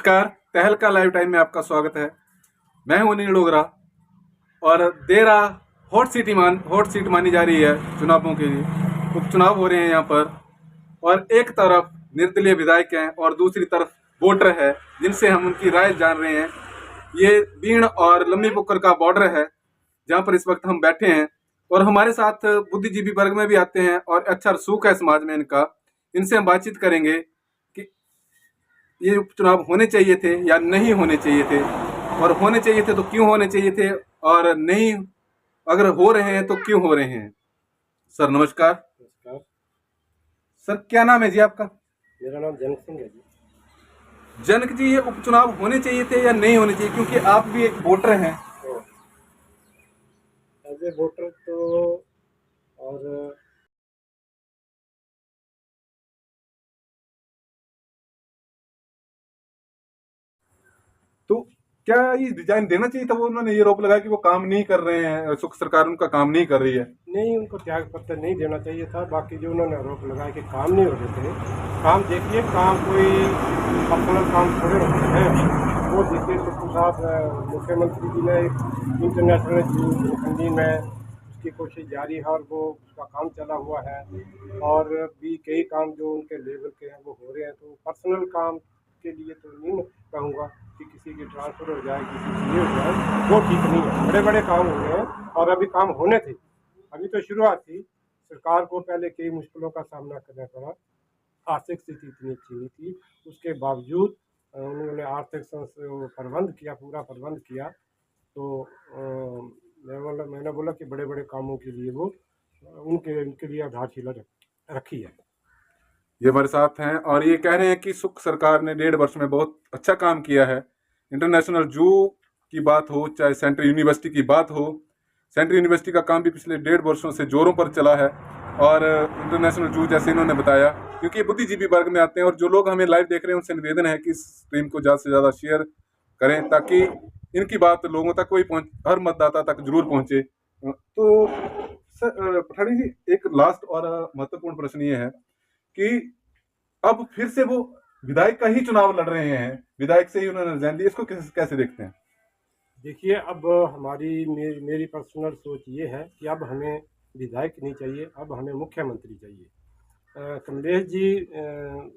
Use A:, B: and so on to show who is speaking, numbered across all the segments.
A: नमस्कार। तहलका live time में आपका स्वागत है। मैं हूं अनिल डोगरा और देरा हॉट सीट मानी जा रही है चुनावों के लिए। उपचुनाव हो रहे हैं यहाँ पर और एक तरफ निर्दलीय विधायक हैं और दूसरी तरफ वोटर है जिनसे हम उनकी राय जान रहे हैं। ये बीण और लम्बी पुक्कर का बॉर्डर है जहाँ पर इस वक्त हम बैठे हैं और हमारे साथ बुद्धिजीवी वर्ग में भी आते हैं और अच्छा सूख है समाज में इनका। इनसे हम बातचीत करेंगे कि ये उपचुनाव होने चाहिए थे या नहीं होने चाहिए थे, और होने चाहिए थे तो क्यों होने चाहिए थे, और नहीं अगर हो रहे हैं तो क्यों हो रहे हैं। सर नमस्कार।
B: नमस्कार।
A: सर क्या नाम है जी आपका?
B: मेरा नाम जनक सिंह है जी।
A: जनक जी, ये उपचुनाव होने चाहिए थे या नहीं होने चाहिए, क्योंकि आप भी एक वोटर हैं।
B: एज ए वोटर तो और
A: तो क्या ये डिजाइन देना चाहिए था? वो उन्होंने ये रोक लगाया कि वो काम नहीं कर रहे हैं, सुख सरकार उनका काम नहीं कर रही है।
B: नहीं, उनको त्याग पत्र नहीं देना चाहिए था। बाकी जो उन्होंने आरोप लगाया कि काम नहीं हो रहे थे, काम देखिए, काम कोई पर्सनल काम थोड़े होते हैं। वो देखिए तो साहब मुख्यमंत्री जी ने एक इंटरनेशनल जूझ में उसकी कोशिश जारी है और वो उसका काम चला हुआ है। और भी कई काम जो उनके लेवल के हैं वो हो रहे हैं। तो पर्सनल काम के लिए तो नहीं मैं कहूँगा कि किसी की ट्रांसफ़र हो जाए, किसी की ये हो जाए, वो ठीक नहीं है। बड़े बड़े काम हो रहे हैं और अभी काम होने थे। अभी तो शुरुआत थी। सरकार को पहले कई मुश्किलों का सामना करना पड़ा। आर्थिक स्थिति इतनी अच्छी नहीं थी, उसके बावजूद उन्होंने आर्थिक प्रबंध किया, पूरा प्रबंध किया। तो मैंने बोला कि बड़े बड़े कामों के लिए वो उनके लिए आधारशिला रखी है।
A: ये हमारे साथ हैं और ये कह रहे हैं कि सुख सरकार ने 1.5 वर्ष में बहुत अच्छा काम किया है। इंटरनेशनल जू की बात हो, चाहे सेंट्रल यूनिवर्सिटी की बात हो, सेंट्रल यूनिवर्सिटी का काम भी पिछले 1.5 वर्षों से जोरों पर चला है। और इंटरनेशनल जू जैसे इन्होंने बताया, क्योंकि ये बुद्धिजीवी वर्ग में आते हैं और जो लोग हमें लाइव देख रहे हैं उनसे निवेदन है कि इस स्ट्रीम को ज़्यादा से ज़्यादा शेयर करें ताकि इनकी बात लोगों तक हर मतदाता तक जरूर पहुंचे। तो सर पठानी जी, एक लास्ट और महत्वपूर्ण प्रश्न ये है कि अब फिर से वो विधायक का ही चुनाव लड़ रहे हैं, विधायक से ही उन्होंने रिजाइन दिया। इसको कैसे देखते हैं?
B: देखिए, अब मेरी पर्सनल सोच ये है कि अब हमें विधायक नहीं चाहिए, अब हमें मुख्यमंत्री चाहिए। कमलेश जी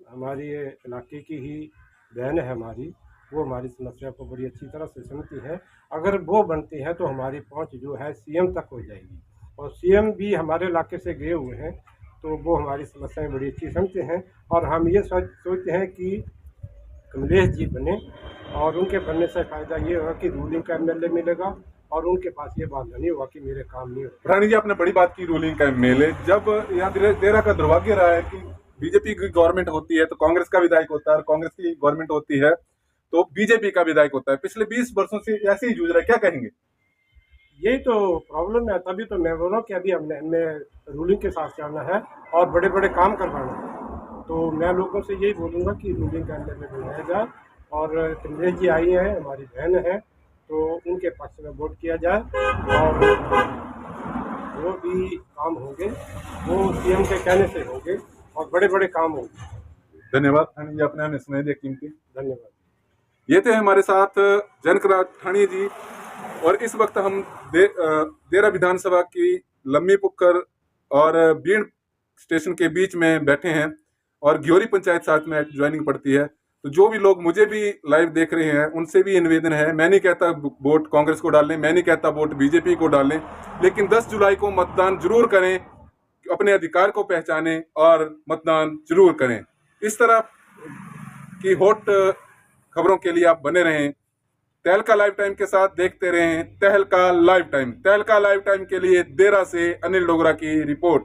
B: हमारी इलाके की ही बहन है हमारी। वो हमारी समस्या को बड़ी अच्छी तरह से समझती है। अगर वो बनती हैं तो हमारी पहुंच जो है सीएम तक हो जाएगी। और सीएम भी हमारे इलाके से गए हुए हैं, तो वो हमारी समस्याएं बड़ी अच्छी समझते हैं। और हम ये सोचते हैं कि कमलेश जी बने, और उनके बनने से फ़ायदा ये होगा कि रूलिंग का एमएलए मिलेगा और उनके पास ये बात नहीं होगा कि मेरे काम नहीं होते।
A: रानी जी, आपने बड़ी बात की रूलिंग का एमएलए। जब यहाँ देरा का दुर्भाग्य रहा है कि बीजेपी की गवर्नमेंट होती है तो कांग्रेस का विधायक होता है, और कांग्रेस की गवर्नमेंट होती है तो बीजेपी का विधायक होता है। पिछले 20 वर्षों से ऐसे ही जूझ रहा है, क्या कहेंगे?
B: यही तो प्रॉब्लम है। तभी तो मैं बोल रहा हूँ कि अभी हमें रूलिंग के साथ चलना है और बड़े बड़े काम करवाना है। तो मैं लोगों से यही बोलूँगा कि रूलिंग का एमएलए बनाया जाए। और कमलेश जी आई हैं, हमारी बहन है, तो उनके पक्ष में वोट किया जाए और जो भी काम होंगे वो सीएम के कहने से होंगे और बड़े बड़े काम होंगे।
A: धन्यवाद रानी जी, आपने हमें समय दिया कीमती।
B: धन्यवाद।
A: ये थे हमारे साथ जनकराज ठाणी जी। और इस वक्त हम देरा विधानसभा की लम्बी पुक्कर और बीण स्टेशन के बीच में बैठे हैं और घियोरी पंचायत साथ में ज्वाइनिंग पड़ती है। तो जो भी लोग मुझे भी लाइव देख रहे हैं उनसे भी निवेदन है, मैं नहीं कहता वोट कांग्रेस को डालें, मैं नहीं कहता वोट बीजेपी को डालें, लेकिन 10 जुलाई को मतदान जरूर करें, अपने अधिकार को पहचानें और मतदान जरूर करें। इस तरह की हॉट खबरों के लिए आप बने रहें तहलका लाइव टाइम के साथ। देखते रहें तहलका लाइव टाइम। तहलका लाइव टाइम के लिए देरा से अनिल डोगरा की रिपोर्ट।